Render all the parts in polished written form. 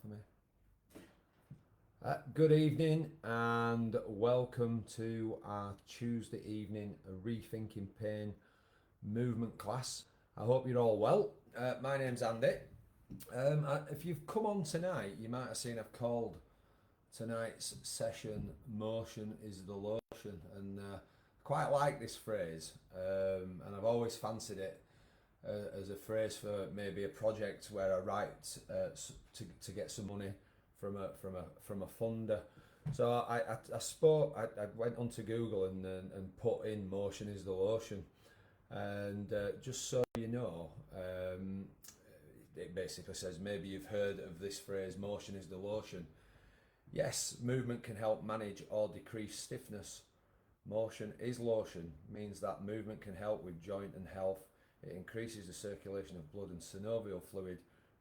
For me. Good evening and welcome to our Tuesday evening Rethinking Pain movement class. I hope you're all well. My name's Andy. If you've come on tonight, you might have seen I've called tonight's session "Motion is the Lotion," and quite like this phrase, and I've always fancied it as a phrase for maybe a project where I write to get some money from a funder. So I went onto Google and put in "motion is the lotion," and just so you know, it basically says maybe you've heard of this phrase "motion is the lotion." Yes, movement can help manage or decrease stiffness. Motion is lotion means that movement can help with joint and health. It increases the circulation of blood and synovial fluid,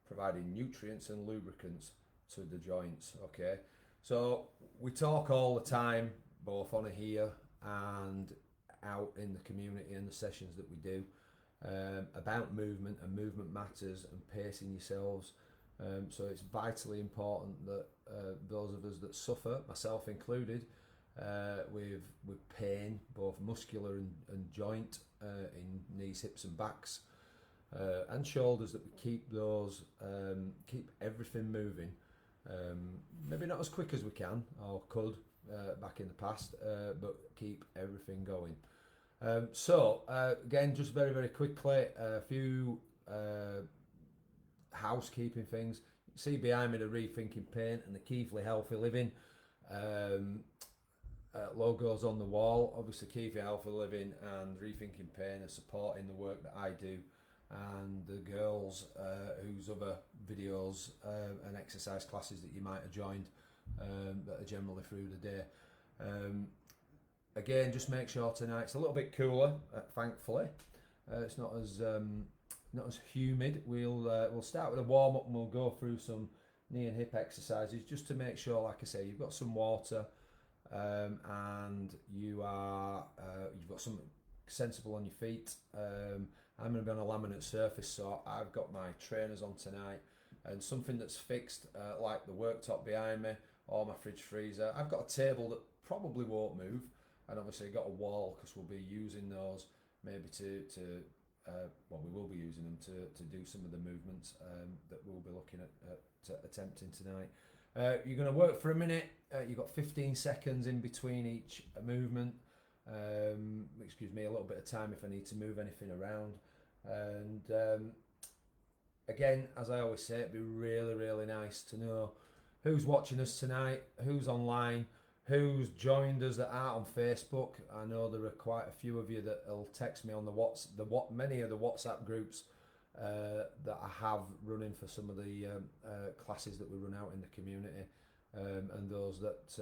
providing nutrients and lubricants to the joints. Okay, so we talk all the time, both on here and out in the community and the sessions that we do, about movement and movement matters and pacing yourselves. So it's vitally important that those of us that suffer, myself included, with pain, both muscular and joint, in knees, hips, and backs, and shoulders, that we keep everything moving. Maybe not as quick as we can or could back in the past, but keep everything going. So again, just very very quickly, a few housekeeping things. See behind me the Rethinking Pain and the Keithley Healthy Living logos on the wall. Obviously Keithley Healthy Living and Rethinking Pain are supporting the work that I do, and the girls whose other videos and exercise classes that you might have joined that are generally through the day. Again, just make sure tonight's a little bit cooler, thankfully. It's not as humid. We'll start with a warm up and we'll go through some knee and hip exercises just to make sure, like I say, you've got some water, and you've got something sensible on your feet. I'm going to be on a laminate surface, so I've got my trainers on tonight and something that's fixed, like the worktop behind me or my fridge freezer. I've got a table that probably won't move, and obviously got a wall because we'll be using those maybe we will be using them to do some of the movements that we'll be looking at attempting tonight. You're going to work for a minute. You've got 15 seconds in between each movement, which gives me a little bit of time if I need to move anything around. And again, as I always say, it'd be really really nice to know who's watching us tonight, who's online, who's joined us that aren't on Facebook. I know there are quite a few of you that will text me on many of the WhatsApp groups that I have running for some of the classes that we run out in the community, and those that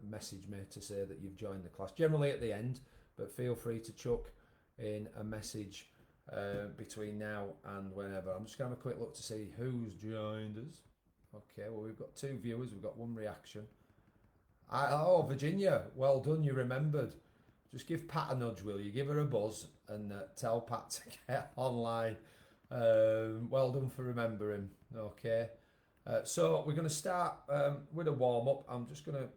message me to say that you've joined the class, generally at the end, but feel free to chuck in a message between now and whenever. I'm just going to have a quick look to see who's joined us. Okay, well, we've got 2 viewers, we've got 1 reaction. Virginia, well done, you remembered. Just give Pat a nudge, will you? Give her a buzz and tell Pat to get online. Well done for remembering. Okay, so we're going to start with a warm up.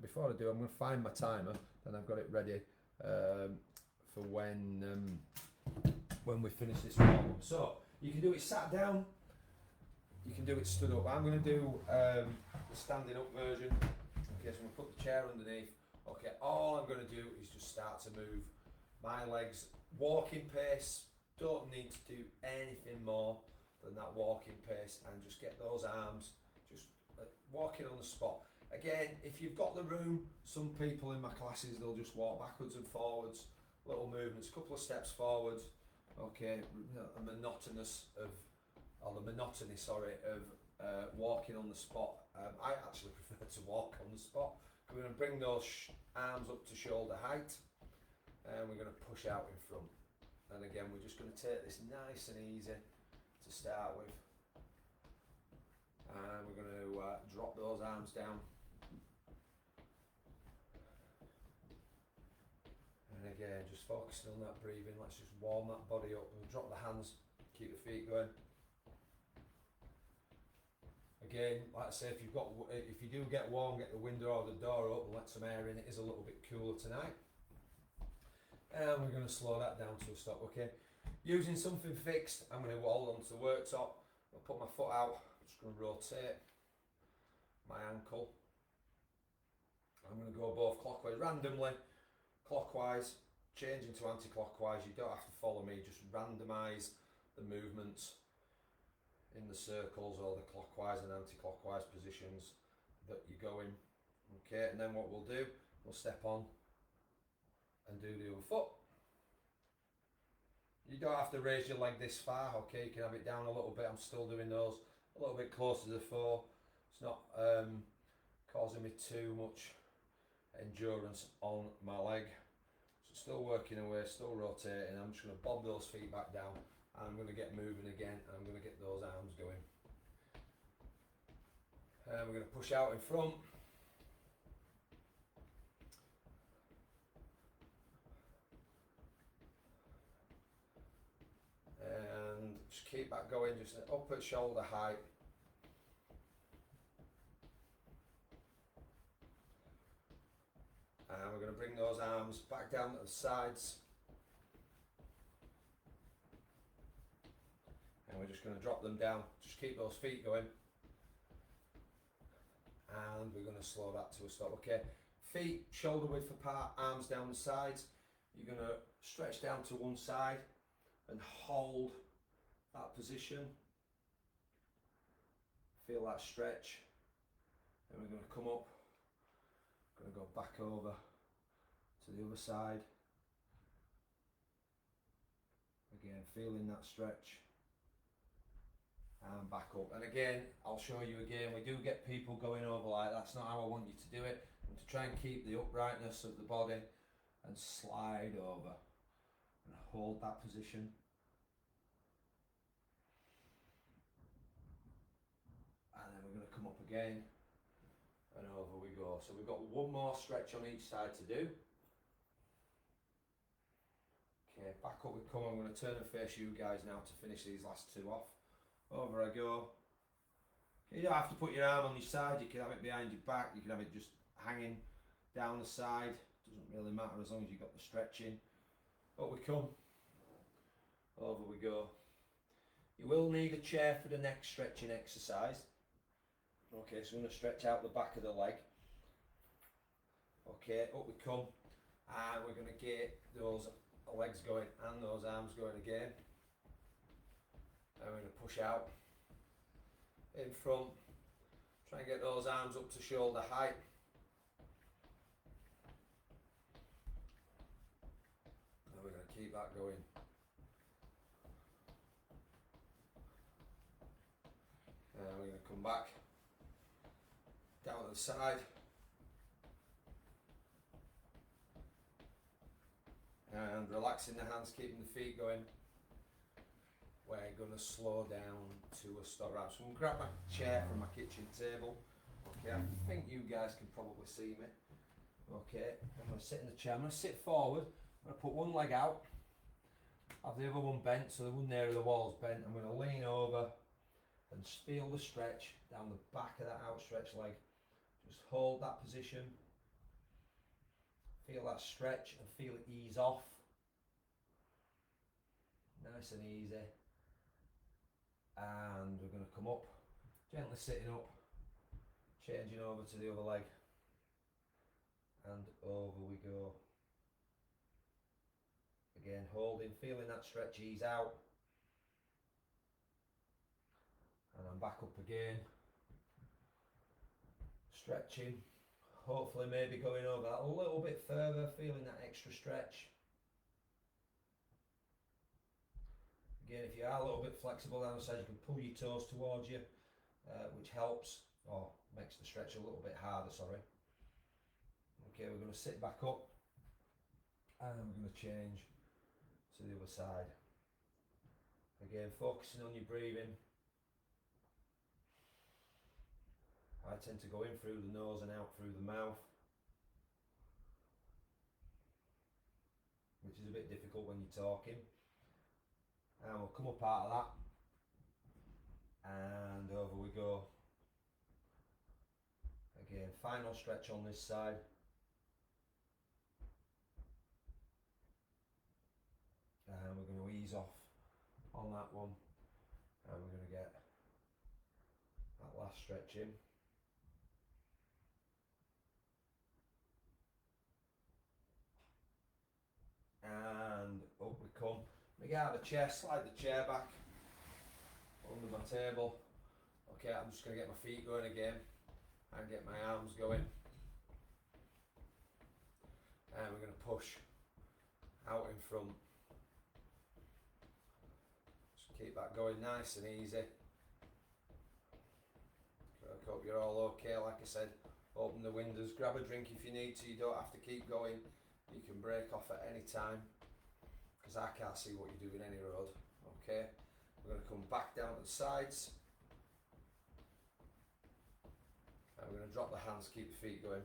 Before I do, I'm going to find my timer, and I've got it ready for when we finish this warm up. So you can do it sat down, you can do it stood up. I'm going to do the standing up version. Okay, so I'm going to put the chair underneath. Okay, all I'm going to do is just start to move my legs, walking pace. Don't need to do anything more than that walking pace, and just get those arms just walking on the spot. Again, if you've got the room, some people in my classes, they'll just walk backwards and forwards, little movements, a couple of steps forwards. Okay, the monotony of walking on the spot. I actually prefer to walk on the spot. We're going to bring those arms up to shoulder height, and we're going to push out in front. And again, we're just going to take this nice and easy to start with, and we're going to drop those arms down. And again, just focusing on that breathing. Let's just warm that body up. We'll drop the hands, keep the feet going. again, like I say, if you do get warm, get the window or the door open, let some air in. It is a little bit cooler tonight. And we're going to slow that down to a stop, okay? Using something fixed, I'm going to hold onto the worktop. I'll put my foot out. I'm just going to rotate my ankle. I'm going to go both clockwise, randomly, clockwise, changing to anti-clockwise. You don't have to follow me, just randomise the movements in the circles or the clockwise and anti-clockwise positions that you go in. Okay, and then what we'll do, we'll step on and do the other foot. You don't have to raise your leg this far, okay, you can have it down a little bit. I'm still doing those a little bit closer to the floor. It's not causing me too much endurance on my leg. So still working away, still rotating. I'm just going to bob those feet back down and I'm going to get moving again and I'm going to get those arms going. And we're going to push out in front. And just keep that going, just up at shoulder height. And we're going to bring those arms back down to the sides. And we're just going to drop them down. Just keep those feet going. And we're going to slow that to a stop. Okay, feet shoulder width apart, arms down the sides. You're going to stretch down to one side and hold that position. Feel that stretch. And we're going to come up. Going to go back over to the other side. Again, feeling that stretch. And back up. And again, I'll show you again, we do get people going over like that. That's not how I want you to do it. And to try and keep the uprightness of the body and slide over and hold that position. And then we're going to come up again and over we go. So we've got one more stretch on each side to do. Okay, back up we come. I'm going to turn and face you guys now to finish these last two off. Over I go. Okay, you don't have to put your arm on your side, you can have it behind your back, you can have it just hanging down the side. Doesn't really matter as long as you've got the stretching. Up we come. Over we go. You will need a chair for the next stretching exercise. Okay, so I'm going to stretch out the back of the leg. Okay, up we come. And we're going to get those legs going and those arms going again. And we're going to push out in front. Try and get those arms up to shoulder height. And we're going to keep that going. And we're going to come back down to the side. And relaxing the hands, keeping the feet going. We're going to slow down to a stop. Right, so I'm going to grab my chair from my kitchen table. Okay, I think you guys can probably see me. Okay, I'm going to sit in the chair. I'm going to sit forward. I'm going to put one leg out. Have the other one bent, so the one near the wall's bent. I'm going to lean over and feel the stretch down the back of that outstretched leg. Just hold that position. Feel that stretch and feel it ease off. Nice and easy. And we're going to come up, gently sitting up, changing over to the other leg, and over we go. Again, holding, feeling that stretch ease out, and I'm back up again, stretching, hopefully maybe going over that a little bit further, feeling that extra stretch. Again, if you are a little bit flexible down the side, you can pull your toes towards you, which helps, or makes the stretch a little bit harder, sorry. Okay, we're going to sit back up, and we're going to change to the other side. Again, focusing on your breathing. I tend to go in through the nose and out through the mouth, which is a bit difficult when you're talking. And we'll come up out of that and over we go Again, final stretch on this side. And we're going to ease off on that one. And we're going to get that last stretch in. And up we come. We get out of the chair, slide the chair back under my table. Okay, I'm just going to get my feet going again and get my arms going. And we're going to push out in front. Just keep that going nice and easy. I hope you're all okay. Like I said, open the windows, grab a drink if you need to. You don't have to keep going. You can break off at any time, because I can't see what you're doing any road. Okay, we're going to come back down to the sides, and we're going to drop the hands, keep the feet going,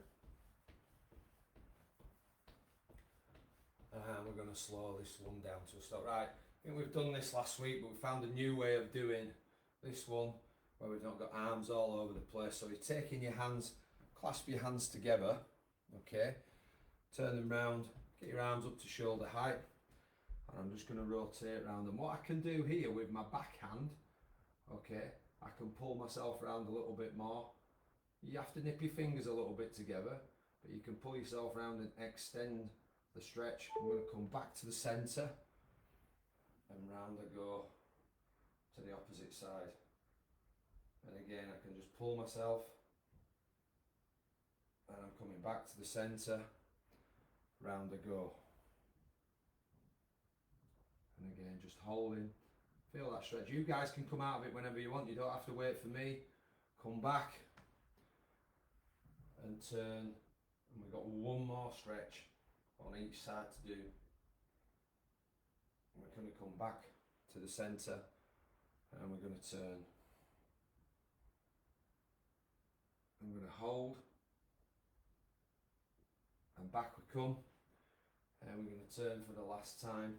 and we're going to slow this one down to a stop. Right, I think we've done this last week, but we found a new way of doing this one where we've not got arms all over the place. So you're taking your hands, clasp your hands together, okay, turn them round, get your arms up to shoulder height, and I'm just going to rotate around them. What I can do here with my backhand, okay, I can pull myself around a little bit more. You have to nip your fingers a little bit together, but you can pull yourself around and extend the stretch. I'm going to come back to the centre and round I go to the opposite side. And again, I can just pull myself and I'm coming back to the centre, round I go. And again, just holding, feel that stretch. You guys can come out of it whenever you want, you don't have to wait for me. Come back and turn, and we've got one more stretch on each side to do. And we're going to come back to the centre and we're going to turn. I'm going to hold and back we come, and we're going to turn for the last time,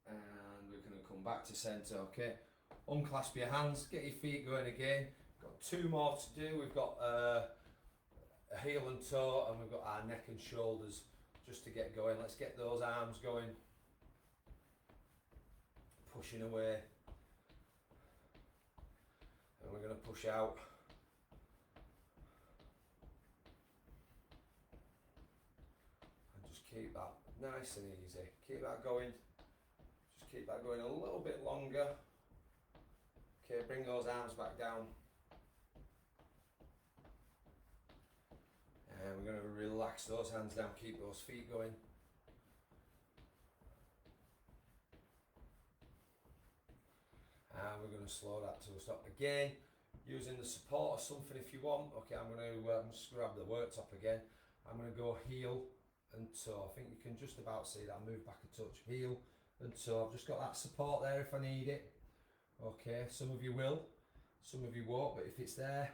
and we're going to come back to centre. Okay, unclasp your hands, get your feet going again. Got two more to do. We've got a heel and toe, and we've got our neck and shoulders just to get going. Let's get those arms going, pushing away. And we're going to push out. And just keep that nice and easy. Keep that going. Just keep that going a little bit longer. Okay, bring those arms back down. And we're going to relax those hands down, keep those feet going. And we're going to slow that to a stop again, using the support or something if you want. Okay, I'm going to just grab the worktop again. I'm going to go heel and toe. I think you can just about see that. Move back a touch, heel and toe. I've just got that support there if I need it. Okay, some of you will, some of you won't, but if it's there,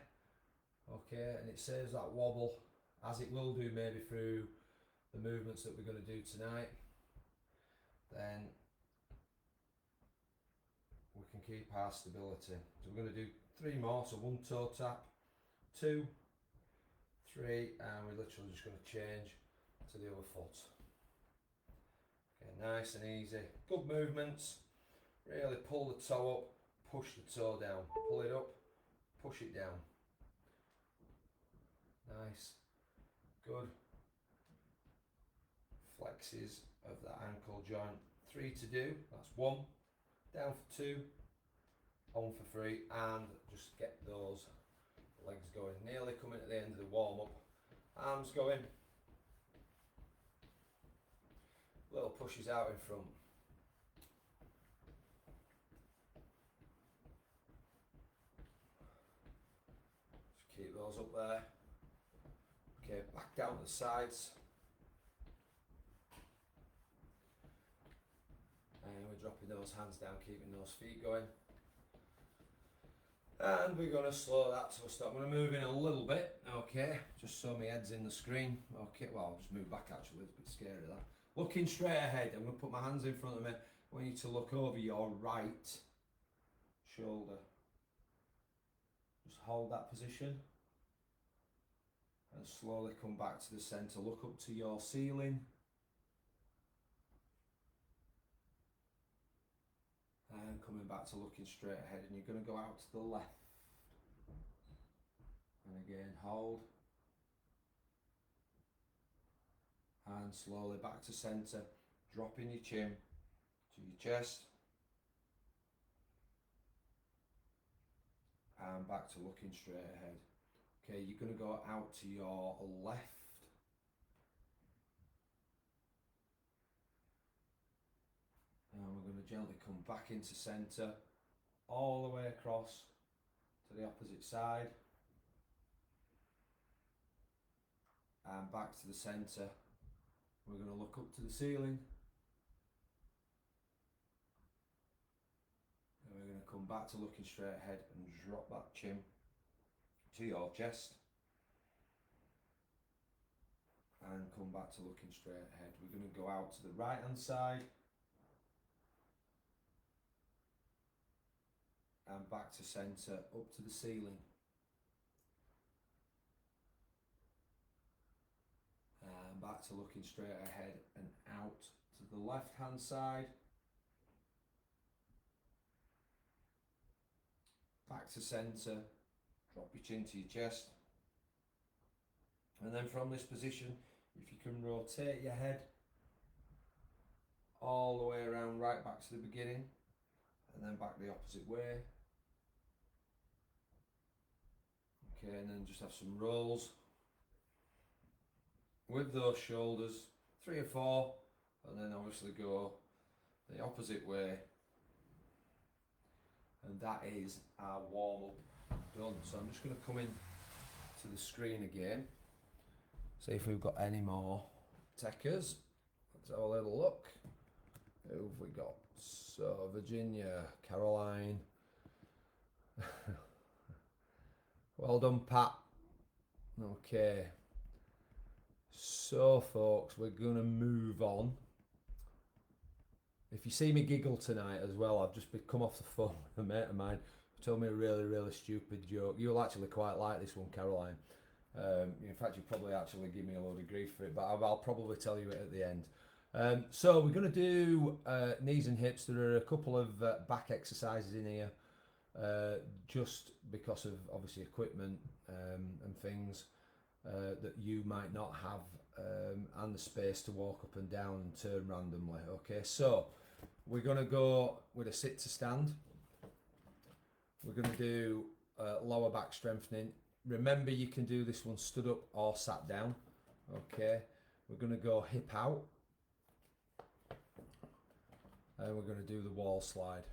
okay, and it saves that wobble, as it will do maybe through the movements that we're going to do tonight, then we can keep our stability. So we're going to do 3 more, so 1 toe tap, 2, 3, and we're literally just going to change to the other foot. Okay, nice and easy, good movements. Really pull the toe up, push the toe down, pull it up, push it down. Nice, good. Flexes of the ankle joint. 3 to do, that's 1. Down for 2, on for 3, and just get those legs going. Nearly coming at the end of the warm up. Arms going. Little pushes out in front. Just keep those up there. Okay, back down to the sides. And we're dropping those hands down, keeping those feet going. And we're going to slow that to a stop. I'm going to move in a little bit, okay, just so my head's in the screen. Okay, well, I'll just move back actually, it's a bit scary that. Looking straight ahead, I'm going to put my hands in front of me. I want you to look over your right shoulder. Just hold that position and slowly come back to the centre. Look up to your ceiling. And coming back to looking straight ahead, and you're going to go out to the left. And again, hold. And slowly back to centre, dropping your chin to your chest. And back to looking straight ahead. Okay, you're going to go out to your left. And we're going to gently come back into centre, all the way across to the opposite side. And back to the centre. We're going to look up to the ceiling. And we're going to come back to looking straight ahead and drop that chin to your chest. And come back to looking straight ahead. We're going to go out to the right hand side. And back to centre, up to the ceiling. And back to looking straight ahead and out to the left hand side. Back to centre, drop your chin to your chest. And then from this position, if you can rotate your head all the way around, right back to the beginning, and then back the opposite way. Okay, and then just have some rolls with those shoulders, 3 or 4, and then obviously go the opposite way. And that is our warm up done. So I'm just going to come in to the screen again, see if we've got any more techers. Let's have a little look. Who have we got? So Virginia, Caroline. Well done, Pat. Okay. So folks, we're going to move on. If you see me giggle tonight as well, I've just come off the phone with a mate of mine who told me a really, really stupid joke. You'll actually quite like this one, Caroline. In fact, you'll probably actually give me a load of grief for it, but I'll probably tell you it at the end. So we're going to do knees and hips. There are a couple of back exercises in here, just because of obviously equipment and things that you might not have, and the space to walk up and down and turn randomly. Okay, so we're going to go with a sit to stand. We're going to do lower back strengthening. Remember, you can do this one stood up or sat down. Okay, we're going to go hip out, and we're going to do the wall slide.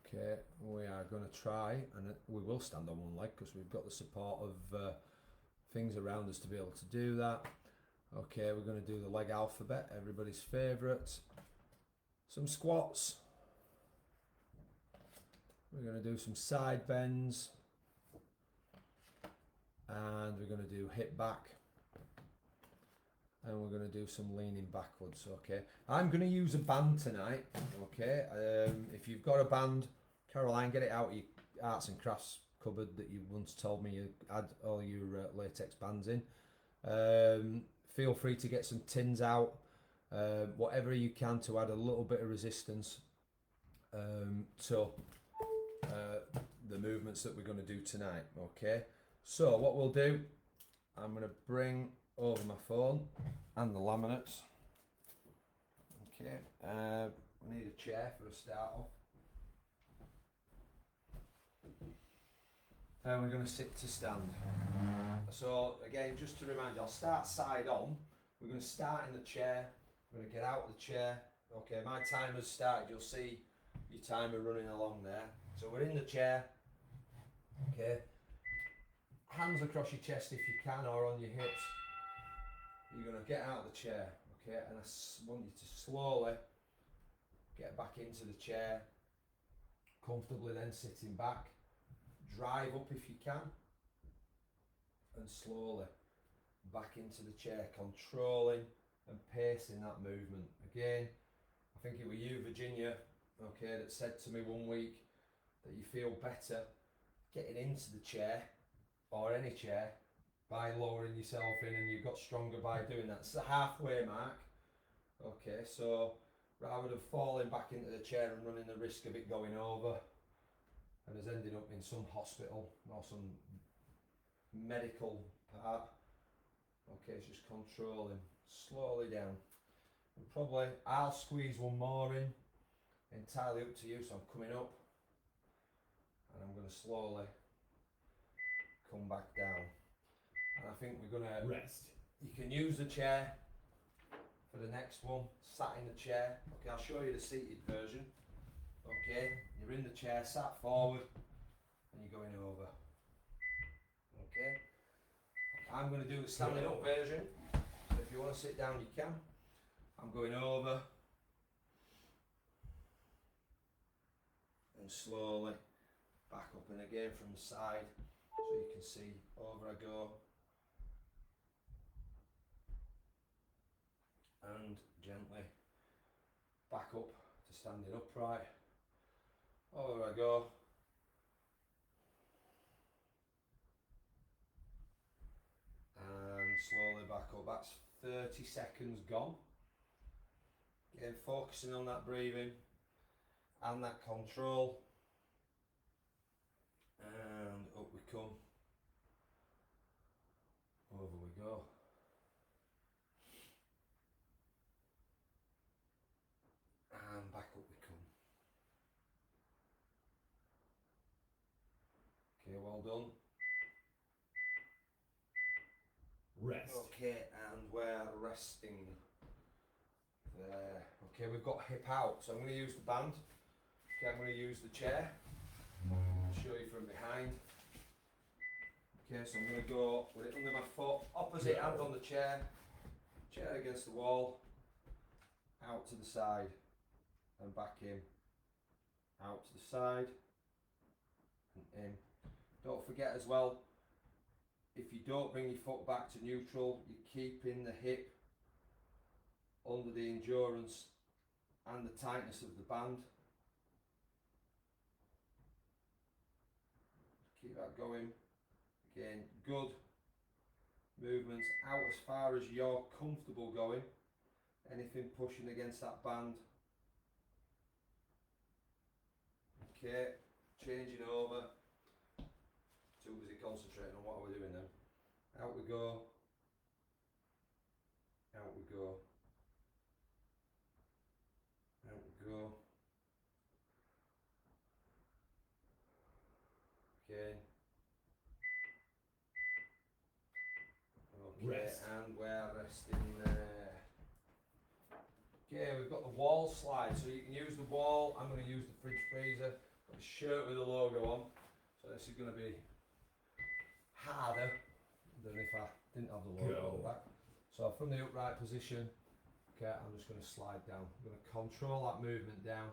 Okay, we are going to try, and we will stand on one leg because we've got the support of things around us to be able to do that. Okay, we're going to do the leg alphabet, everybody's favourite. Some squats. We're going to do some side bends. And we're going to do hip back. And we're going to do some leaning backwards. Okay, I'm going to use a band tonight. Okay, if you've got a band, Caroline, get it out of your arts and crafts cupboard that you once told me you had all your latex bands in. Feel free to get some tins out, whatever you can to add a little bit of resistance to the movements that we're going to do tonight. Okay, so what we'll do, I'm going to bring over my phone and the laminates. Okay, we need a chair for a start off. And we're going to sit to stand. So again, just to remind you, I'll start side on. We're going to start in the chair. We're going to get out of the chair. Okay, my timer's started. You'll see your timer running along there. So we're in the chair. Okay. Hands across your chest if you can, or on your hips. You're going to get out of the chair. Okay, and I want you to slowly get back into the chair, comfortably then sitting back. Drive up if you can, and slowly back into the chair, controlling and pacing that movement. Again, I think it was you, Virginia, okay, that said to me one week that you feel better getting into the chair or any chair by lowering yourself in, and you've got stronger by doing that. It's the halfway mark. Okay, so rather than falling back into the chair and running the risk of it going over and us ending up in some hospital or some medical part, okay, it's just controlling slowly down. And probably I'll squeeze one more in, entirely up to you. So I'm coming up and I'm going to slowly come back down. And I think we're going to Rest. You can use the chair for the next one, sat in the chair. Okay, I'll show you the seated version. Okay, you're in the chair, sat forward, and you're going over. Okay, I'm going to do the standing up version. So if you want to sit down, you can. I'm going over and slowly back up, and again from the side, so you can see over I go. And gently back up to standing upright. Over I go. And slowly back up. That's 30 seconds gone. Again, focusing on that breathing and that control. And up we come. Over we go. And back up we come. Okay, well done. Rest. Okay, and we're resting there. Okay, we've got hip out, so I'm going to use the band. Okay, I'm going to use the chair. I'll show you from behind. Okay, so I'm going to go with it under my foot, opposite hand on the chair against the wall, out to the side. And back in, out to the side, and in. Don't forget as well, if you don't bring your foot back to neutral, you're keeping the hip under the endurance and the tightness of the band. Keep that going. Again, good movements out as far as you're comfortable going. Anything pushing against that band. Okay, changing over. Too busy concentrating on what we're doing then. Out we go. Out we go. Out we go. Okay. Okay, Rest. and we're resting there. Okay, we've got the wall slide, so you can use the wall. I'm going to use the fridge freezer. Got a shirt with the logo on, so this is going to be harder than if I didn't have the logo on the back. So from the upright position, okay, I'm just going to slide down. I'm going to control that movement down,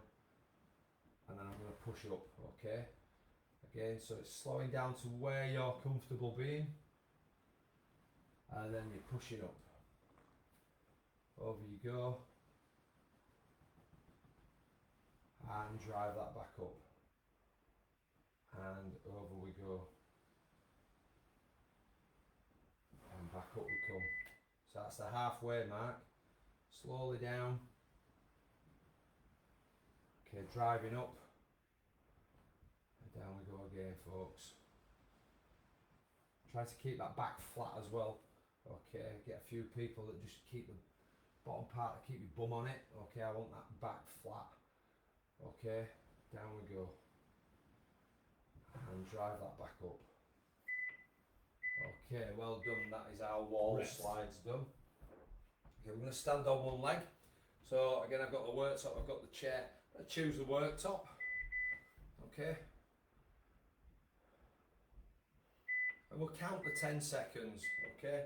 and then I'm going to push up. Okay, again, so it's slowing down to where you're comfortable being, and then you're pushing up. Over you go. And drive that back up, and over we go, and back up we come. So that's the halfway mark. Slowly down. Okay, driving up, and down we go again, folks. Try to keep that back flat as well. Okay, get a few people that just keep the bottom part, keep your bum on it. Okay, I want that back flat. Okay, down we go, and drive that back up. Okay, well done, that is our wall slides done. Okay, we're going to stand on one leg. So again, I've got the worktop, I've got the chair. I choose the worktop. Okay, and we'll count the 10 seconds. Okay,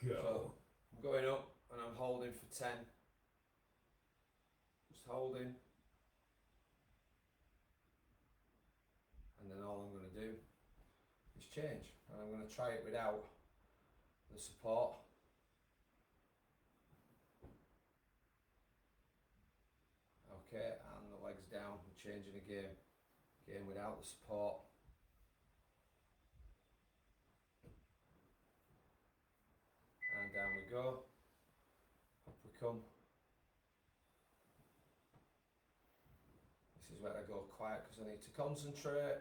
Go. so I'm going up and I'm holding for 10. Just holding. And then all I'm going to do is change, and I'm going to try it without the support. Okay, and the legs down, and changing again without the support. go. Up we come. This is where I go quiet because I need to concentrate.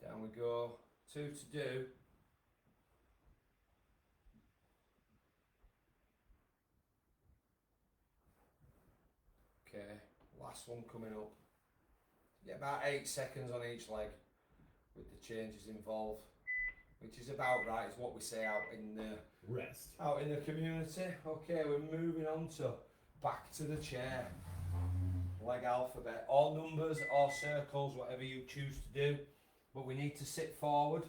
Down we go. 2 to do. Okay, last one coming up. Get about 8 seconds on each leg with the changes involved, which is about right, is what we say out in the community. Okay, we're moving on to back to the chair. Leg alphabet, or numbers or circles, whatever you choose to do. But we need to sit forward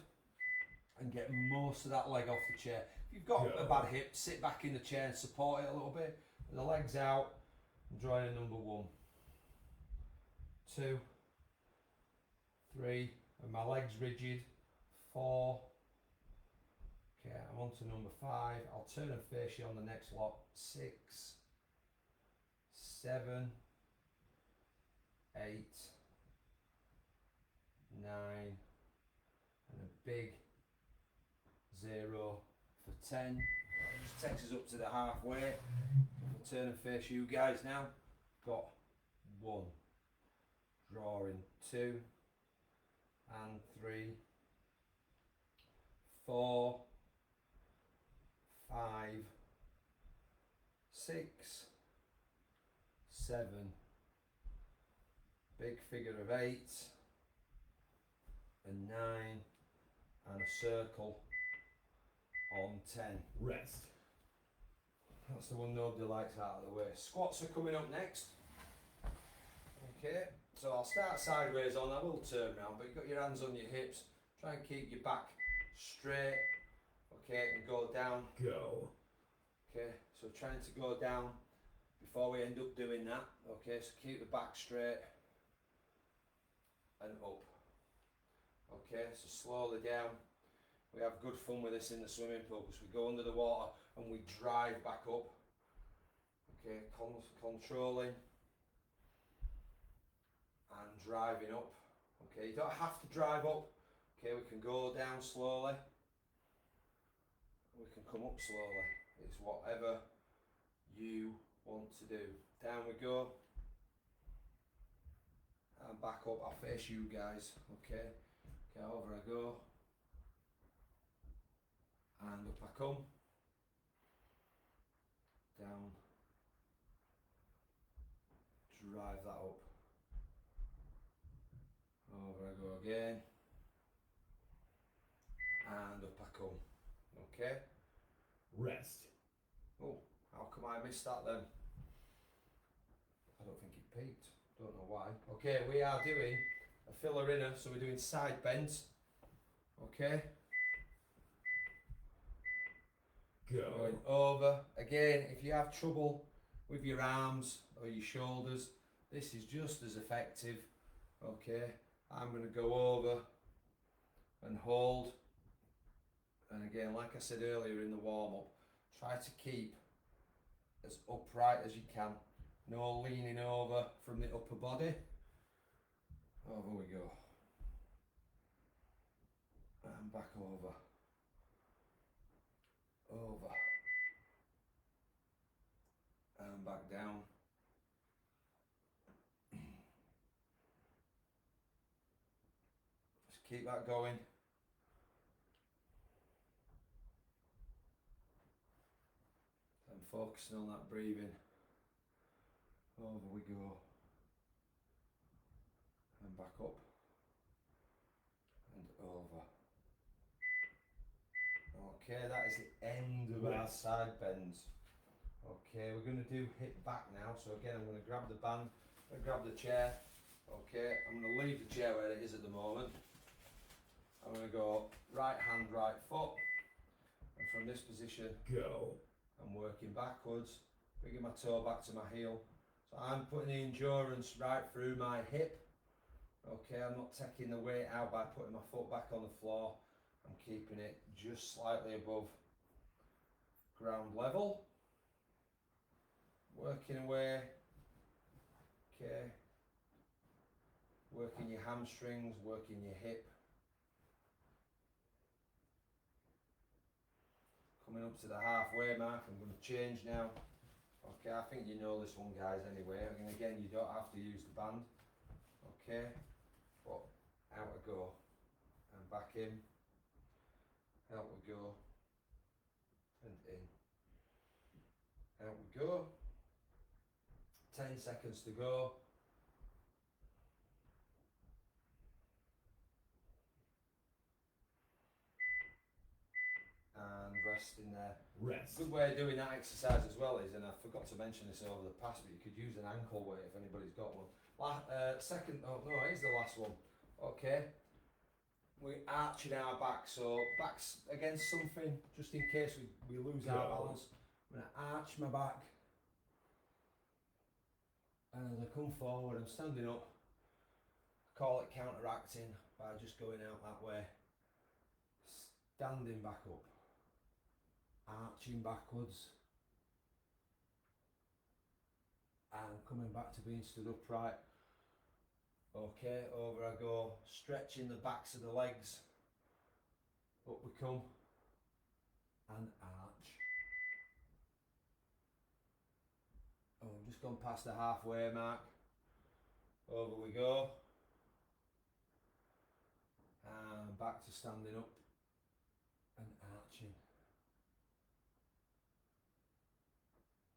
and get most of that leg off the chair. If you've got a bad hip, sit back in the chair and support it a little bit. The legs out and drawing a number 1, 2, 3, and my legs rigid. 4. Okay, I'm on to number 5. I'll turn and face you on the next lot. 6, 7, 8, 9, and a big 0 for 10. That just takes us up to the halfway. I'll turn and face you guys now. Got 1, drawing 2, and 3, 4, 5, 6, 7, big figure of 8, and 9, and a circle on 10. Rest. That's the one nobody likes out of the way. Squats are coming up next. Okay, so I'll start sideways on. I will turn round, but you've got your hands on your hips. Try and keep your back straight. Okay, and go down. Go. Okay, so trying to go down before we end up doing that. Okay, so keep the back straight and up. Okay, so slowly down. We have good fun with this in the swimming pool because we go under the water and we drive back up. Okay, controlling and driving up. Okay, you don't have to drive up. Okay, we can go down slowly. We can come up slowly. It's whatever you want to do. Down we go. And back up. I'll face you guys. Okay. Okay, over I go. And up I come. Down. Drive that up. Over I go again. And up I come. Okay. Rest. Oh, how come I missed that then? I don't think it peaked. Don't know why. Okay, we are doing a filler inner, so we're doing side bends. Okay. Go. Going over. Again, if you have trouble with your arms or your shoulders, this is just as effective. Okay. I'm going to go over and hold. And again, like I said earlier in the warm-up, try to keep as upright as you can. No leaning over from the upper body. Over we go. And back over. Over. And back down. Just keep that going. And focusing on that breathing. Over we go. And back up. And over. Okay, that is the end of our side bends. Okay, we're going to do hip back now. So again, I'm going to grab the band, I'm going to grab the chair. Okay, I'm going to leave the chair where it is at the moment. I'm going to go right hand, right foot. And from this position, go. I'm working backwards, bringing my toe back to my heel. So I'm putting the endurance right through my hip. Okay, I'm not taking the weight out by putting my foot back on the floor. I'm keeping it just slightly above ground level. Working away. Okay. Working your hamstrings, working your hip. Coming up to the halfway mark. I'm going to change now. Okay, I think you know this one, guys, anyway. And again, you don't have to use the band. Okay, but out we go. And back in. Out we go. And in. Out we go. 10 seconds to go. And rest in there. Rest. Good way of doing that exercise as well is, and I forgot to mention this over the past, but you could use an ankle weight if anybody's got one. Second, oh no, here's the last one. Okay, we're arching our back, so back's against something, just in case we lose our balance. I'm going to arch my back, and as I come forward, I'm standing up. I call it counteracting by just going out that way, standing back up, arching backwards, and coming back to being stood upright. Okay, over I go, stretching the backs of the legs, up we come, and arch. Oh, I've just gone past the halfway mark, over we go, and back to standing up and arching,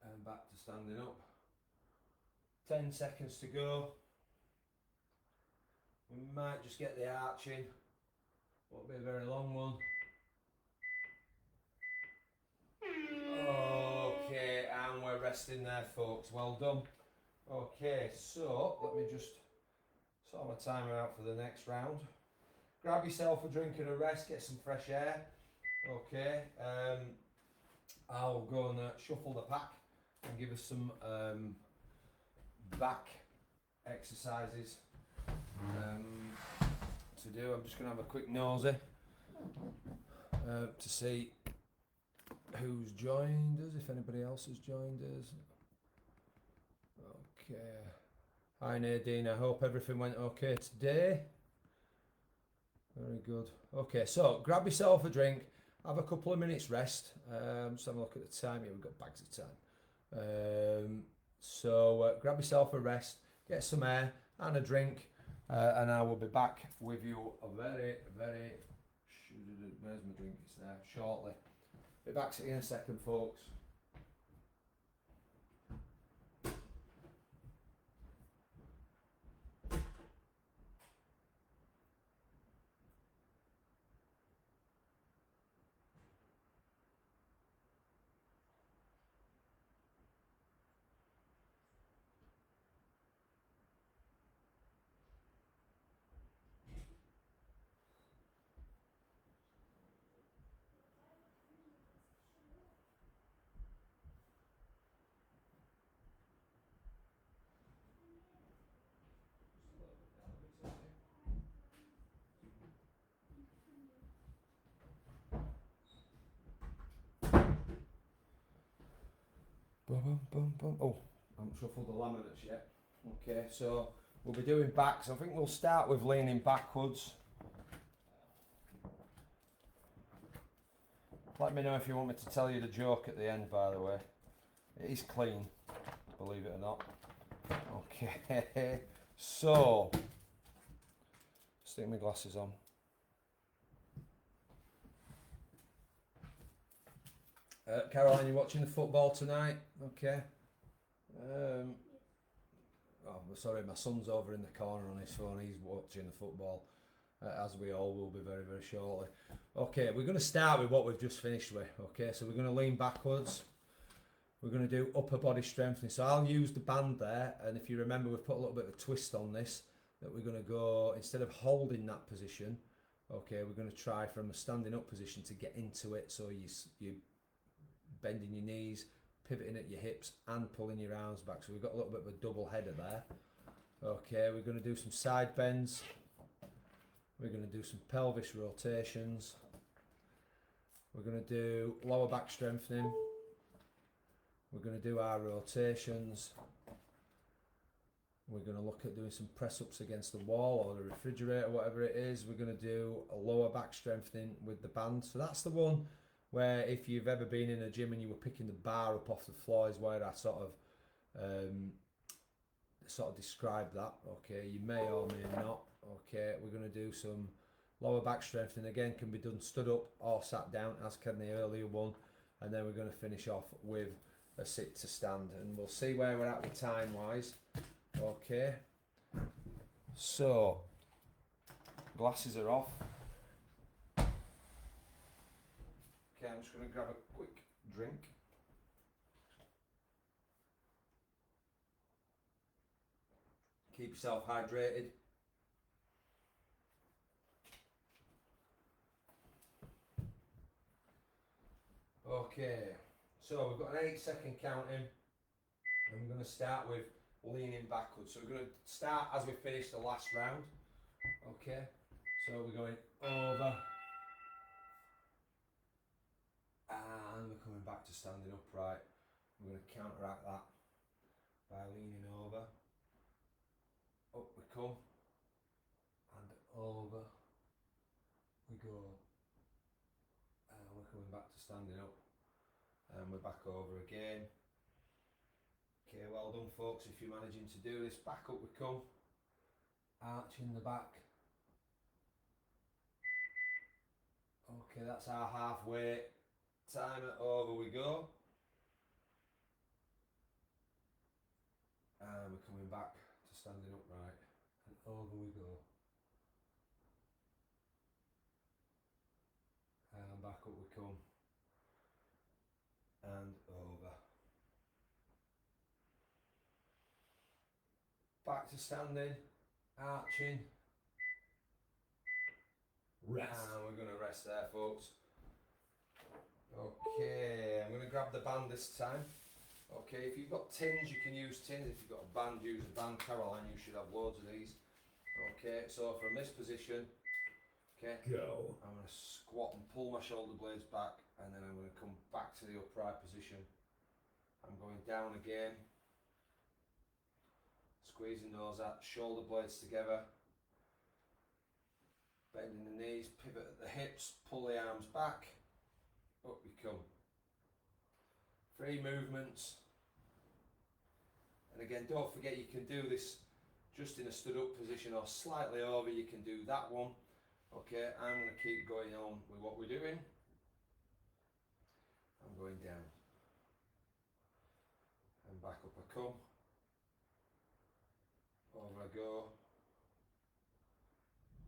and back to standing up. 10 seconds to go. We might just get the arching, won't be a very long one. Okay, and we're resting there, folks. Well done. Okay, so let me just sort my timer out for the next round. Grab yourself a drink and a rest, get some fresh air. Okay, I'll go and shuffle the pack and give us some back exercises to do. I'm just going to have a quick nosy to see who's joined us, if anybody else has joined us. Okay. Hi Nadine, I hope everything went okay today. Very good. Okay, so grab yourself a drink, have a couple of minutes rest. Just have a look at the time. Yeah, we've got bags of time. So grab yourself a rest, get some air and a drink, and I will be back with you very, where's my drink? It's there, shortly. Be back in a second, folks. Oh, I haven't shuffled the laminates yet. Okay, so we'll be doing backs. I think we'll start with leaning backwards. Let me know if you want me to tell you the joke at the end, by the way. It is clean, believe it or not. Okay, so stick my glasses on. Caroline, you watching the football tonight? Okay. Oh, sorry, my son's over in the corner on his phone. He's watching the football, as we all will be very, very shortly. Okay, we're going to start with what we've just finished with. Okay, so we're going to lean backwards. We're going to do upper body strengthening. So I'll use the band there, and if you remember, we've put a little bit of a twist on this, that we're going to go, instead of holding that position, okay, we're going to try from a standing up position to get into it. So you bending your knees, pivoting at your hips and pulling your arms back. So we've got a little bit of a double header there. Okay, we're going to do some side bends. We're going to do some pelvis rotations. We're going to do lower back strengthening. We're going to do our rotations. We're going to look at doing some press ups against the wall or the refrigerator, whatever it is. We're going to do a lower back strengthening with the band. So that's the one where if you've ever been in a gym and you were picking the bar up off the floor is where I sort of describe that. Okay, you may or may not. Okay, we're going to do some lower back strengthening. Again, can be done stood up or sat down, as can the earlier one. And then we're going to finish off with a sit to stand, and we'll see where we're at with time wise. Okay, so glasses are off. Okay, I'm just going to grab a quick drink. Keep yourself hydrated. Okay, so we've got an 8-second count in, and we're going to start with leaning backwards. So we're going to start as we finish the last round. Okay, so we're going over, and we're coming back to standing upright. We're going to counteract that by leaning over. Up we come, and over we go, and we're coming back to standing up, and we're back over again. Okay, well done folks if you're managing to do this. Back up we come, arching the back. Okay, that's our halfway. Timer, over we go, and we're coming back to standing upright, and over we go, and back up we come, and over, back to standing, arching, Rest. and we're going to rest there folks. Okay, I'm going to grab the band this time. Okay, if you've got tins, you can use tins. If you've got a band, use a band. Caroline, you should have loads of these. Okay, so from this position, okay, Go. I'm going to squat and pull my shoulder blades back, and then I'm going to come back to the upright position. I'm going down again, squeezing those shoulder blades together, bending the knees, pivot at the hips, pull the arms back, up we come. 3 movements. And again, don't forget you can do this just in a stood up position or slightly over. You can do that one. Okay, I'm going to keep going on with what we're doing. I'm going down and back up I come, over I go,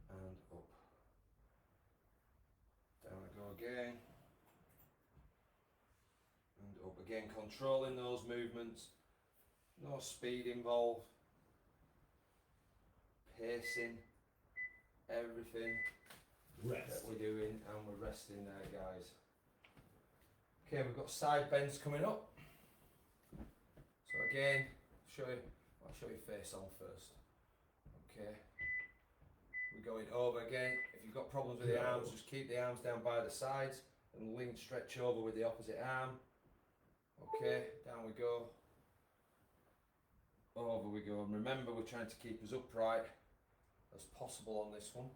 and up, down I go again, and up again, controlling those movements, no speed involved, pacing, everything Rest. that we're doing, and we're resting there guys. Okay, we've got side bends coming up. So again, I'll show you face on first. Okay, we're going over again. If you've got problems with the arms, just keep the arms down by the sides and lean, stretch over with the opposite arm. Okay, down we go, over we go, and remember we're trying to keep as upright as possible on this one.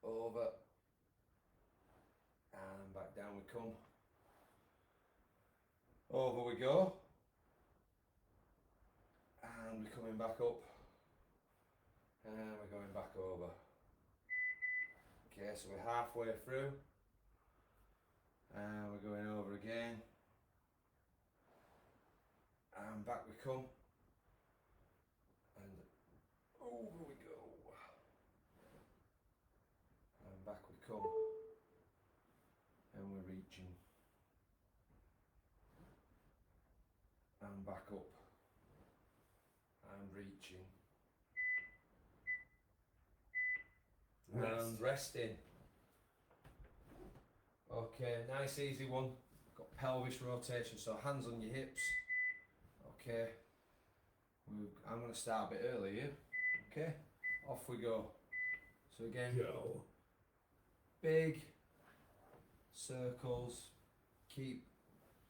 Over and back down we come, over we go, and we're coming back up, and we're going back over. Okay, so we're halfway through, and we're going over again, and back we come, and over we go, and back we come, and we're reaching, and back up, and reaching, and resting. Okay, nice easy one. Got pelvis rotation, so hands on your hips. Okay, I'm going to start a bit early here. Okay, off we go. So again, Go. big circles, keep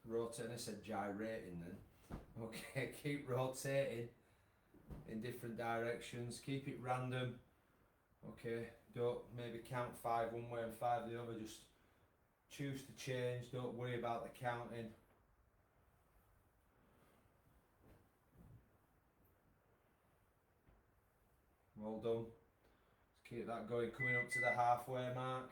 rotating. I said gyrating then. Okay, keep rotating in different directions, keep it random. Okay, don't maybe count 5 one way and 5 the other, just choose to change, don't worry about the counting. Well done. Let's keep that going, coming up to the halfway mark.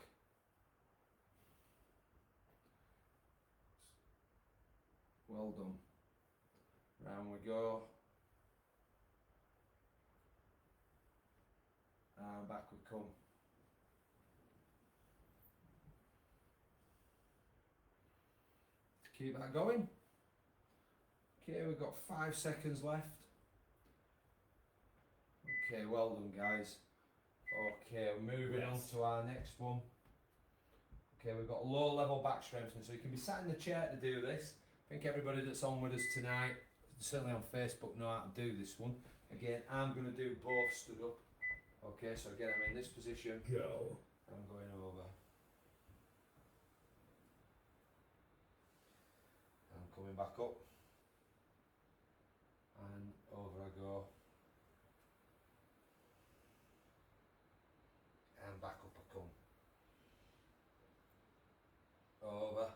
Well done. Round we go. And back we come. Keep that going. Okay, we've got 5 seconds left. Okay, well done guys. Okay, we're moving on to our next one. Okay, we've got low level back strengthening, so you can be sat in the chair to do this. I think everybody that's on with us tonight, certainly on Facebook, know how to do this one. Again, I'm going to do both stood up. Okay, so again, I'm in this position. Go. I'm going over. I'm coming back up. And over I go. And back up I come. Over.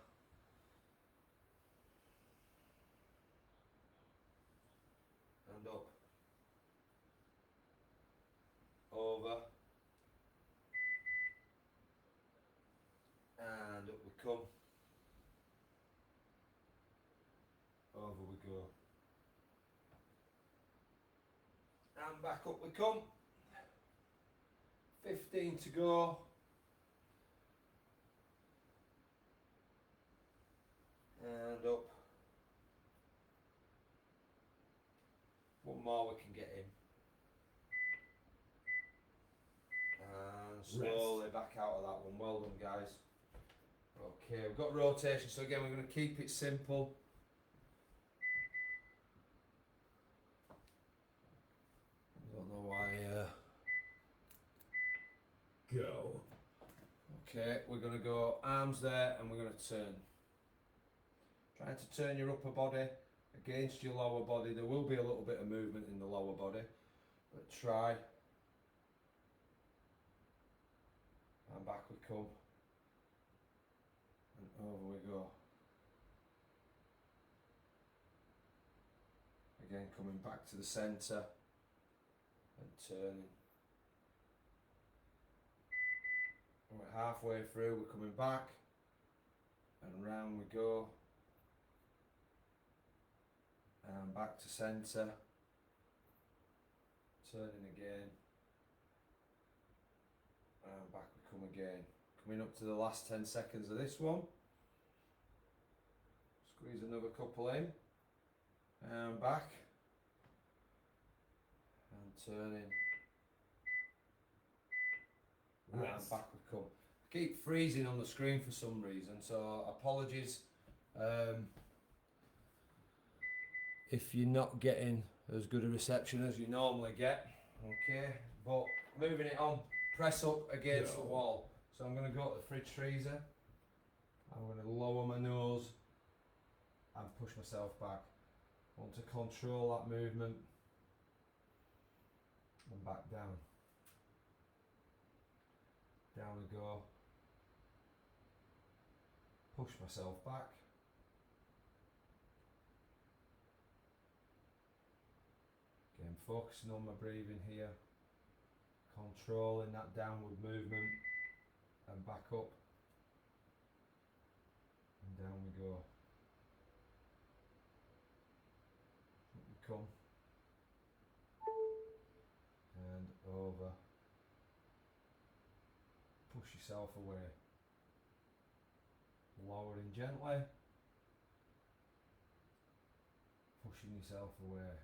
And up. Over. And up we come. Over we go. And back up we come. 15 to go. And up. One more we can get in. And slowly back out of that one. Well done guys. Okay, we've got rotation, so again we're going to keep it simple. I don't know why. Go. Okay, we're going to go arms there and we're going to turn. Trying to turn your upper body against your lower body. There will be a little bit of movement in the lower body, but try. And back we come. And over we go. Again, coming back to the centre and turning. And we're halfway through, we're coming back and round we go. And back to centre. Turning again. And back we come again. Coming up to the last 10 seconds of this one. Squeeze another couple in. And back. And turning. Rest. And back we come. Keep freezing on the screen for some reason, so apologies if you're not getting as good a reception as you normally get. Okay, but moving it on, press up against the wall. So I'm going to go to the fridge freezer. I'm going to lower my nose and push myself back. I want to control that movement and back down. Down we go. Push myself back. Again, focusing on my breathing here. Controlling that downward movement. And back up. And down we go. Up we come. And over. Push yourself away. Lowering gently. Pushing yourself away.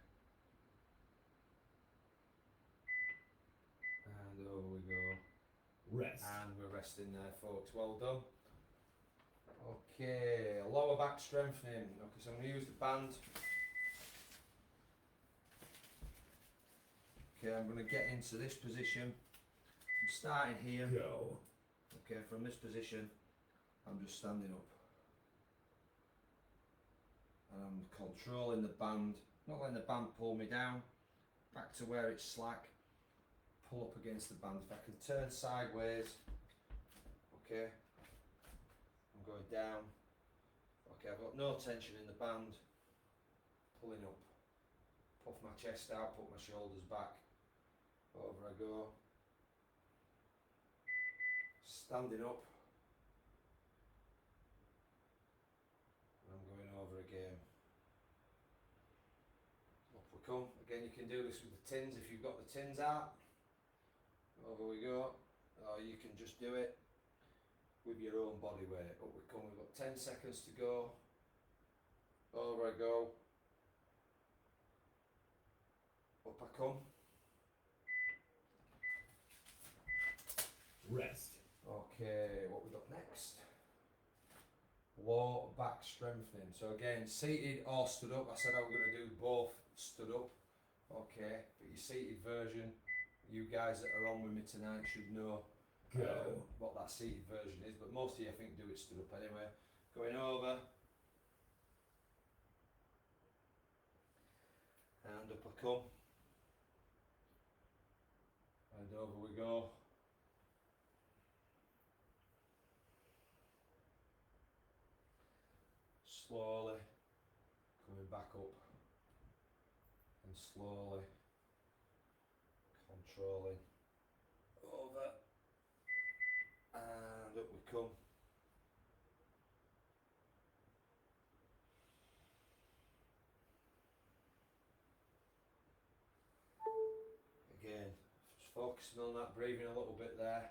And over we go. Rest. And we're resting there, folks. Well done. Okay, lower back strengthening. Okay, so I'm going to use the band. Okay, I'm going to get into this position. I'm starting here. Go. Okay, from this position, I'm just standing up. And I'm controlling the band, not letting the band pull me down. Back to where it's slack. Pull up against the band. If I can turn sideways, okay, I'm going down. Okay, I've got no tension in the band. Pulling up. Puff my chest out, put my shoulders back. Over I go. Standing up. And I'm going over again. Up we come. Again, you can do this with the tins if you've got the tins out. Over we go. Or you can just do it with your own body weight. Up we come. We've got 10 seconds to go. Over I go. Up I come. Rest. Okay, what we got next? Low back strengthening. So again, seated or stood up. I said I was going to do both stood up. Okay, but your seated version, you guys that are on with me tonight should know what that seated version is, but most of you I think do it stood up anyway. Going over. And up I come. And over we go. Slowly coming back up and slowly controlling over and up we come. Again, just focusing on that, breathing a little bit there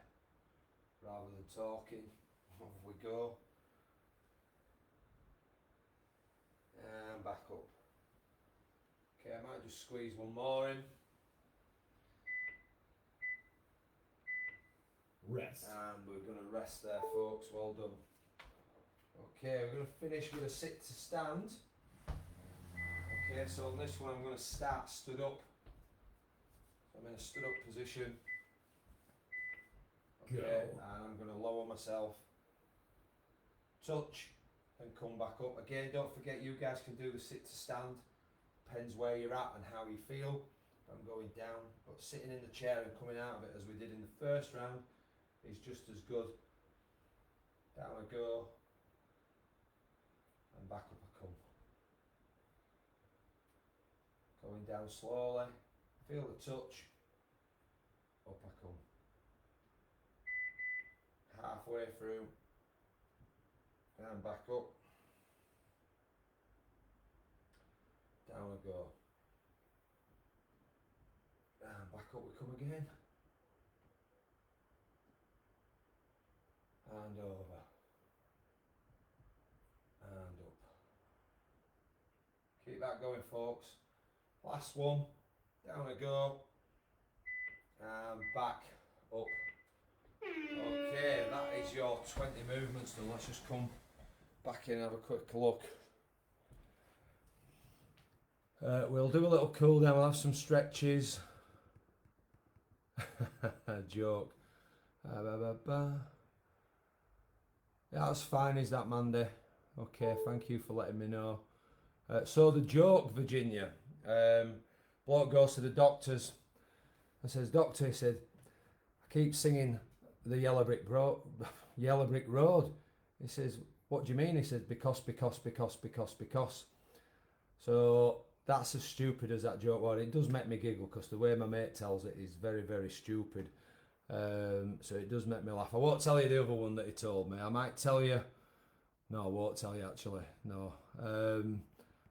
rather than talking. Over we go. And back up. Okay, I might just squeeze one more in. Rest. And we're going to rest there, folks. Well done. Okay, we're going to finish with a sit to stand. Okay, so on this one I'm going to start stood up. So I'm in a stood up position. Okay, and I'm going to lower myself. Touch. And come back up. Again, don't forget you guys can do the sit to stand. Depends where you're at and how you feel. I'm going down, but sitting in the chair and coming out of it as we did in the first round is just as good. Down I go and back up I come. Going down slowly, feel the touch, up I come. Halfway through. And back up. Down I go. And back up we come again. And over. And up. Keep that going, folks. Last one. Down I go. And back up. Okay, that is your 20 movements. Then let's just come back in and have a quick look. We'll do a little cool down, we'll have some stretches. Joke. Yeah, that's fine, is that, Mandy? Okay, thank you for letting me know. So the joke, Virginia. Bloke goes to the doctors and says, "Doctor," he said, "I keep singing the Yellow Brick Road." He says, "What do you mean?" He says, because. So that's as stupid as that joke was. It does make me giggle because the way my mate tells it is very, very stupid. So it does make me laugh. I won't tell you the other one that he told me. I might tell you. No, I won't tell you actually. No.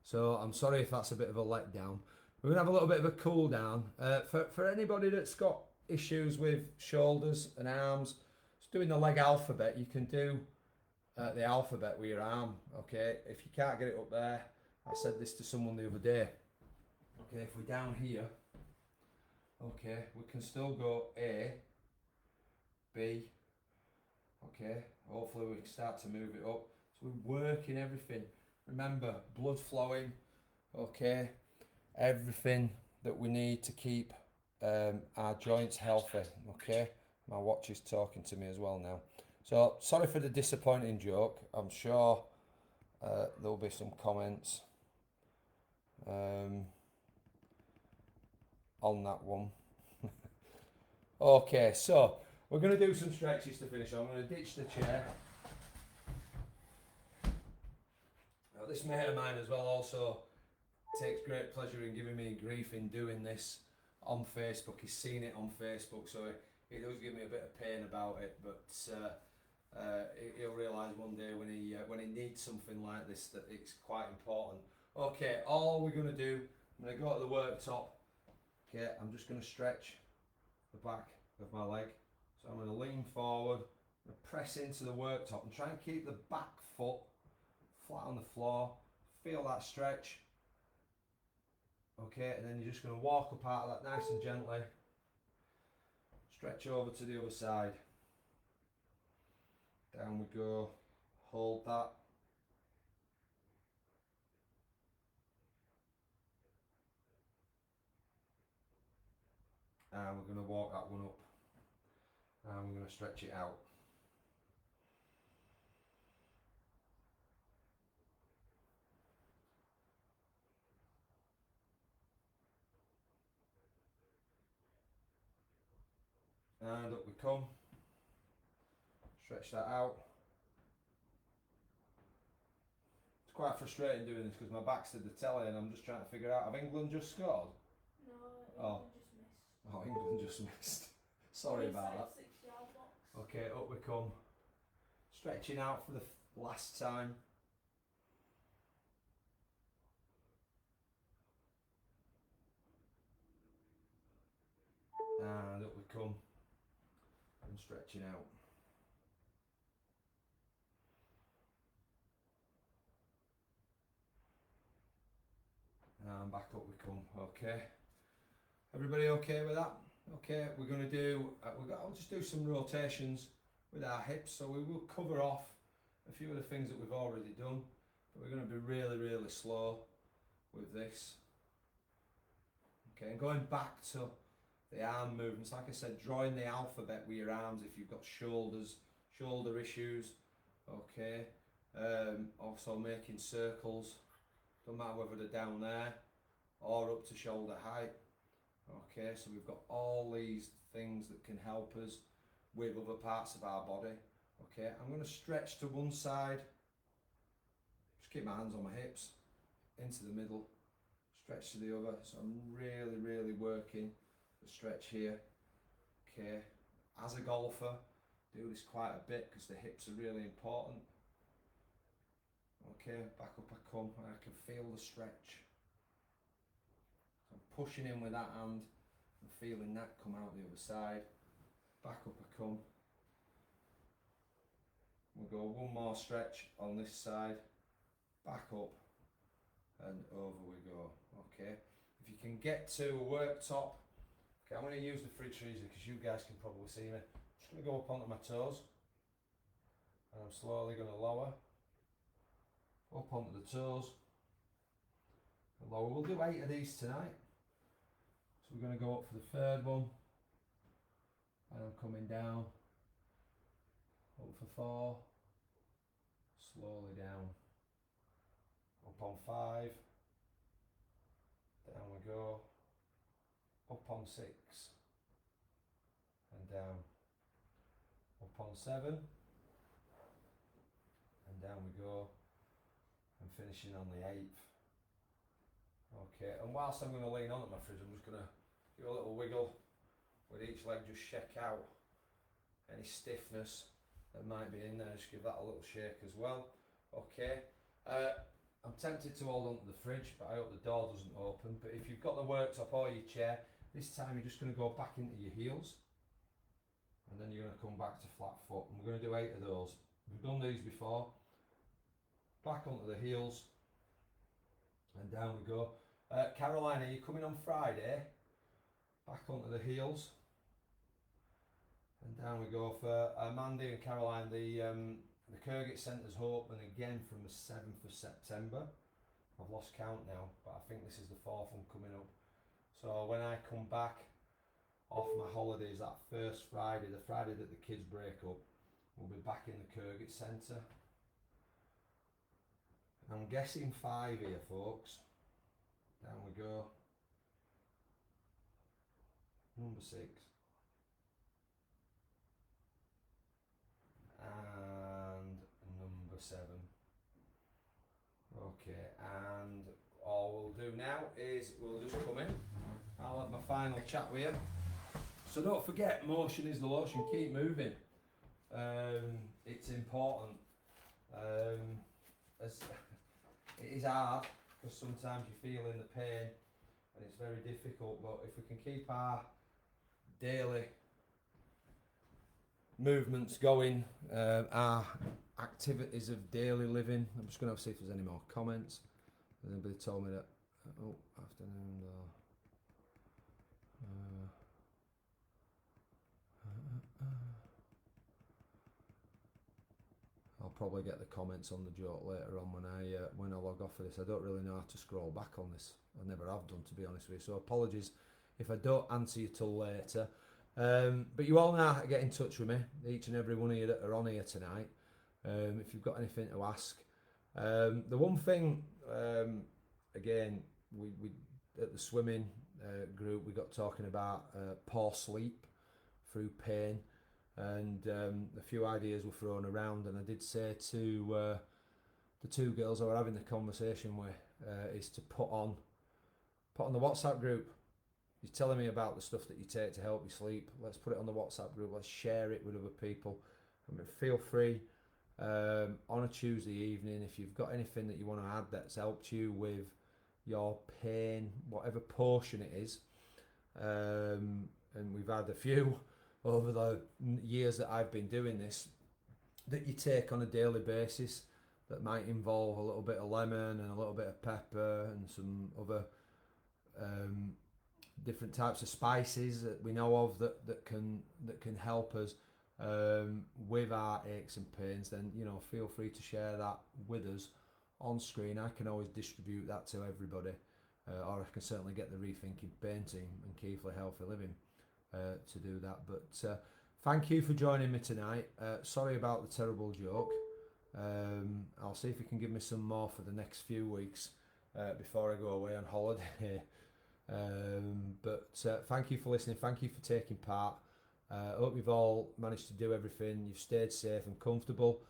So I'm sorry if that's a bit of a letdown. We're going to have a little bit of a cool down. For anybody that's got issues with shoulders and arms, just doing the leg alphabet, you can do the alphabet with your arm. Okay, if you can't get it up there, I said this to someone the other day. Okay, if we're down here, okay, we can still go A, B. Okay, hopefully we can start to move it up. So we're working everything. Remember, blood flowing. Okay, everything that we need to keep our joints healthy. Okay, my watch is talking to me as well now. So sorry for the disappointing joke. I'm sure there'll be some comments on that one. Okay, so we're going to do some stretches to finish. I'm going to ditch the chair. this mate of mine as well also takes great pleasure in giving me grief in doing this on Facebook. He's seen it on Facebook, so he does give me a bit of pain about it, but he'll realise one day when he needs something like this that it's quite important. Okay, all we're going to do, I'm going to go to the worktop. Okay, I'm just going to stretch the back of my leg. So I'm going to lean forward, I'm going to press into the worktop and try and keep the back foot flat on the floor. Feel that stretch. Okay, and then you're just going to walk up out of that nice and gently. Stretch over to the other side. Down we go. Hold that. And we're going to walk that one up. And we're going to stretch it out. And up we come. Stretch that out. It's quite frustrating doing this because my back's to the telly and I'm just trying to figure out, have England just scored? No, England just missed. Oh, England just missed. Sorry about that. 6-yard box. Okay, up we come. Stretching out for the last time. And up we come. And stretching out. And back up we come. Okay. Everybody okay with that? Okay, we're going to do, I'll just do some rotations with our hips, so we will cover off a few of the things that we've already done, but we're going to be really, really slow with this. Okay, and going back to the arm movements, like I said, drawing the alphabet with your arms if you've got shoulder issues. Okay, also making circles, don't matter whether they're down there or up to shoulder height. Okay, so we've got all these things that can help us with other parts of our body. Okay, I'm going to stretch to one side, just keep my hands on my hips, into the middle, stretch to the other. So I'm really, really working the stretch here. Okay, as a golfer, do this quite a bit because the hips are really important. Okay, back up I come and I can feel the stretch. So I'm pushing in with that hand and feeling that come out the other side. Back up I come. We'll go one more stretch on this side. Back up and over we go. Okay, if you can get to a worktop. Okay, I'm going to use the fridge freezer because you guys can probably see me. I'm just going to go up onto my toes and I'm slowly going to lower up onto the toes and lower. We'll do 8 of these tonight. So we're going to go up for the third one and I'm coming down, up for 4, slowly down, up on 5, down we go, up on 6 and down, up on 7 and down we go, and finishing on the 8th. Okay, and whilst I'm going to lean onto my fridge, I'm just going to give a little wiggle with each leg, just shake out any stiffness that might be in there, just give that a little shake as well. Okay, I'm tempted to hold onto the fridge, but I hope the door doesn't open. But if you've got the worktop or your chair, this time you're just going to go back into your heels and then you're going to come back to flat foot, and we're going to do 8 of those. We've done these before. Back onto the heels and down we go. Caroline, are you coming on Friday? Back onto the heels and down we go. For Mandy and Caroline, the Kirgit Centre's open again from the 7th of September. I've lost count now, but I think this is the 4th one coming up. So when I come back off my holidays, that first Friday, the Friday that the kids break up, we'll be back in the Kirgit Centre. I'm guessing 5 here, folks. Down we go. Number 6. And number 7. Okay. days will just come in. I'll have my final chat with you. So don't forget, motion is the lotion. Keep moving. It's important. As it is hard because sometimes you're feeling the pain and it's very difficult. But if we can keep our daily movements going, our activities of daily living. I'm just going to see if there's any more comments. Anybody told me that? Oh, afternoon. I'll probably get the comments on the joke later on when I log off of this. I don't really know how to scroll back on this. I never have done, to be honest with you. So apologies if I don't answer you till later. But you all know how to get in touch with me, each and every one of you that are on here tonight. If you've got anything to ask. The one thing, again, we at the swimming group, we got talking about poor sleep through pain, and a few ideas were thrown around, and I did say to the two girls I were having the conversation with is to put on the WhatsApp group. You're telling me about the stuff that you take to help you sleep. Let's put it on the WhatsApp group. Let's share it with other people. I mean, feel free on a Tuesday evening, if you've got anything that you want to add that's helped you with your pain, whatever portion it is. And we've had a few over the years that I've been doing this that you take on a daily basis that might involve a little bit of lemon and a little bit of pepper and some other different types of spices that we know of that can help us with our aches and pains. Then feel free to share that with us on screen. I can always distribute that to everybody, or I can certainly get the Rethinking Pain team and Keithley Healthy Living to do that. But thank you for joining me tonight. Sorry about the terrible joke. I'll see if you can give me some more for the next few weeks before I go away on holiday. But thank you for listening. Thank you for taking part. I hope you've all managed to do everything. You've stayed safe and comfortable.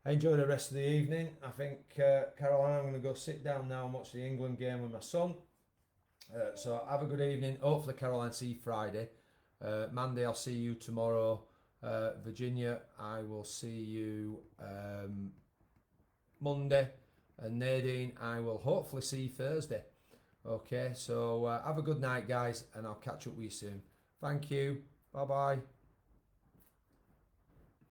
Enjoy the rest of the evening. I think, Caroline, I'm going to go sit down now and watch the England game with my son. So have a good evening. Hopefully, Caroline, see you Friday. Mandy, I'll see you tomorrow. Virginia, I will see you Monday. And Nadine, I will hopefully see you Thursday. Okay, so have a good night, guys, and I'll catch up with you soon. Thank you. Bye-bye.